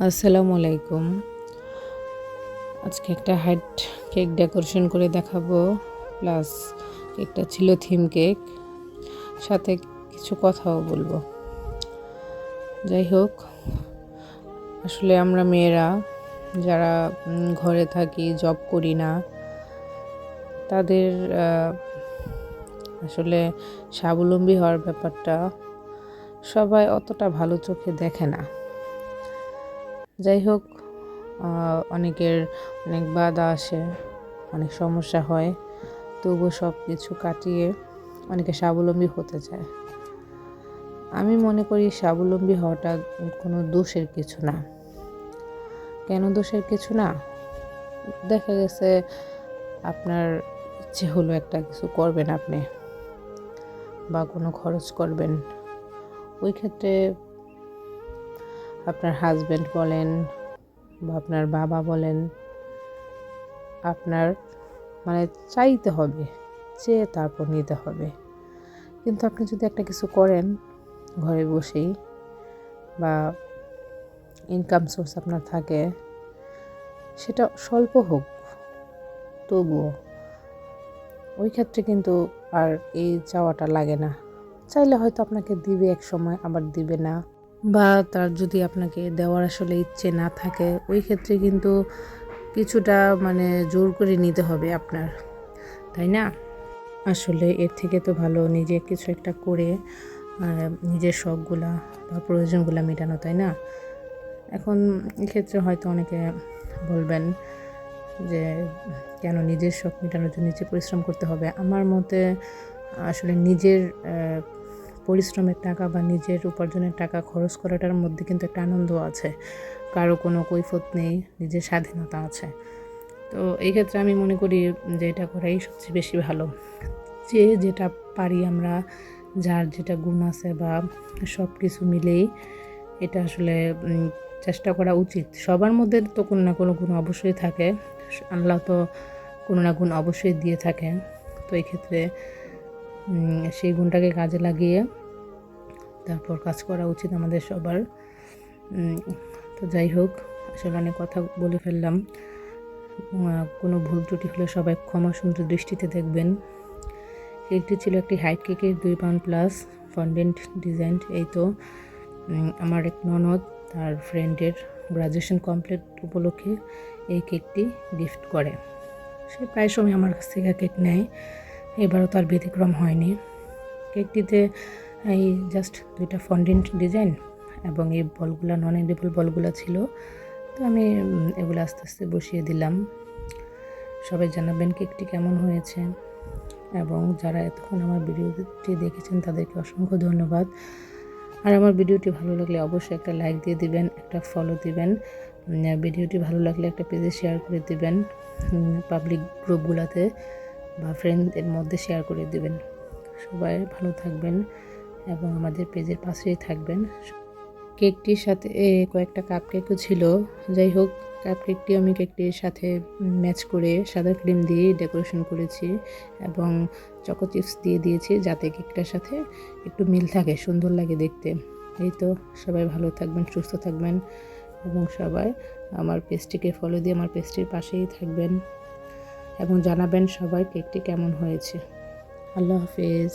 আসসালামু আলাইকুম। আজকে একটা হার্ট কেক ডেকোরেশন করে দেখাবো, প্লাস কেকটা ছিল থিম কেক, সাথে কিছু কথাও বলবো। যাই হোক, আসলে আমরা মেয়েরা যারা ঘরে থাকি, জব করি না, তাদের আসলে স্বাবলম্বী হওয়ার ব্যাপারটা সবাই অতটা ভালো চোখে দেখে না। যাই হোক, অনেকের অনেক বাধা আসে, অনেক সমস্যা হয়, তবুও সব কিছু কাটিয়ে অনেকে স্বাবলম্বী হতে চায়। আমি মনে করি স্বাবলম্বী হওয়াটা কোনো দোষের কিছু না। কেন দোষের কিছু না? দেখা গেছে আপনার ইচ্ছে হলো একটা কিছু করবেন আপনি, বা কোনো খরচ করবেন, ওই ক্ষেত্রে আপনার হাজব্যান্ড বলেন বা আপনার বাবা বলেন, আপনার চাইতে হবে, চেয়ে তারপর নিতে হবে। কিন্তু আপনি যদি একটা কিছু করেন ঘরে বসেই, বা ইনকাম সোর্স আপনার থাকে, সেটা স্বল্প হোক তবুও, ওই ক্ষেত্রে কিন্তু আর এই চাওয়াটা লাগে না। চাইলে হয়তো আপনাকে দিবে এক সময়, আবার দিবে না, বা তার যদি আপনাকে দেওয়ার আসলে ইচ্ছে না থাকে, ওই ক্ষেত্রে কিন্তু কিছুটা জোর করে নিতে হবে আপনার, তাই না? আসলে এর থেকে তো ভালো নিজে কিছু একটা করে নিজের শখগুলা বা প্রয়োজনগুলা মেটানো, তাই না? এখন এক্ষেত্রে হয়তো অনেকে বলবেন যে কেন নিজের শখ মেটানোর জন্য নিজে পরিশ্রম করতে হবে। আমার মতে আসলে নিজের পরিশ্রমের টাকা বা নিজের উপার্জনের টাকা খরচ করাটার মধ্যে কিন্তু একটা আনন্দ আছে, কারো কোনো কৈফিয়ত নেই, নিজের স্বাধীনতা আছে। তো এই ক্ষেত্রে আমি মনে করি যে এটা করাই সবচেয়ে বেশি ভালো। যে যেটা পারি আমরা, যার যেটা গুণ আছে বা সব কিছু মিলেই এটা আসলে চেষ্টা করা উচিত। সবার মধ্যে তো কোনো না কোনো গুণ অবশ্যই থাকে, আল্লাহ তো কোনো না গুণ অবশ্যই দিয়ে থাকে। তো এই ক্ষেত্রে সেই গুণটাকে কাজে লাগিয়ে তারপর কাজ করা উচিত আমাদের সবার। তো যাই হোক, আসলে অনেক কথা বলে ফেললাম। কোনো ভুল ত্রুটি হলে সবাই ক্ষমা সুন্দর দৃষ্টিতে দেখবেন। কেকটি ছিল একটি হাইট কেকের 2 পাউন্ড প্লাস ফন্ডেন্ট ডিজাইন। এই তো আমার এক ননদ তার ফ্রেন্ডের গ্রাজুয়েশন কমপ্লিট উপলক্ষে এই কেকটি গিফট করে। সে প্রায় সময় আমার কাছ থেকে কেক নেয়, এবারও তার ব্যতিক্রম হয়নি। কেকটিতে এই জাস্ট 2টা ফন্ডেন্ট ডিজাইন এবং এই বলগুলা নন এডিবল বলগুলা ছিল। তো আমি এগুলো আস্তে আস্তে বসিয়ে দিলাম। সবাই জানাবেন কেকটি কেমন হয়েছে, এবং যারা এতক্ষণ আমার ভিডিওটি দেখেছেন তাদেরকে অসংখ্য ধন্যবাদ। আর আমার ভিডিওটি ভালো লাগলে অবশ্যই একটা লাইক দিয়ে দিবেন, একটা ফলো দিবেন। ভিডিওটি ভালো লাগলে একটা পেজে শেয়ার করে দিবেন, পাবলিক গ্রুপগুলোতে বা ফ্রেন্ডদের মধ্যে শেয়ার করে দিবেন। সবাই ভালো থাকবেন এবং আমাদের পেজের পাশেই থাকবেন। কেকটির সাথে কয়েকটা কাপ কেকও ছিল। যাই হোক, কাপ কেকটি আমি কেকটির সাথে ম্যাচ করে সাদা ক্রিম দিয়ে ডেকোরেশন করেছি এবং চকো চিপস দিয়ে দিয়েছি, যাতে কেকটার সাথে একটু মিল থাকে, সুন্দর লাগে দেখতে। এই তো, সবাই ভালো থাকবেন, সুস্থ থাকবেন, এবং সবাই আমার পেজটিকে ফলো দিয়ে আমার পেজটির পাশেই থাকবেন এবং জানাবেন সবাই কেকটি কেমন হয়েছে। আল্লাহ হাফেজ।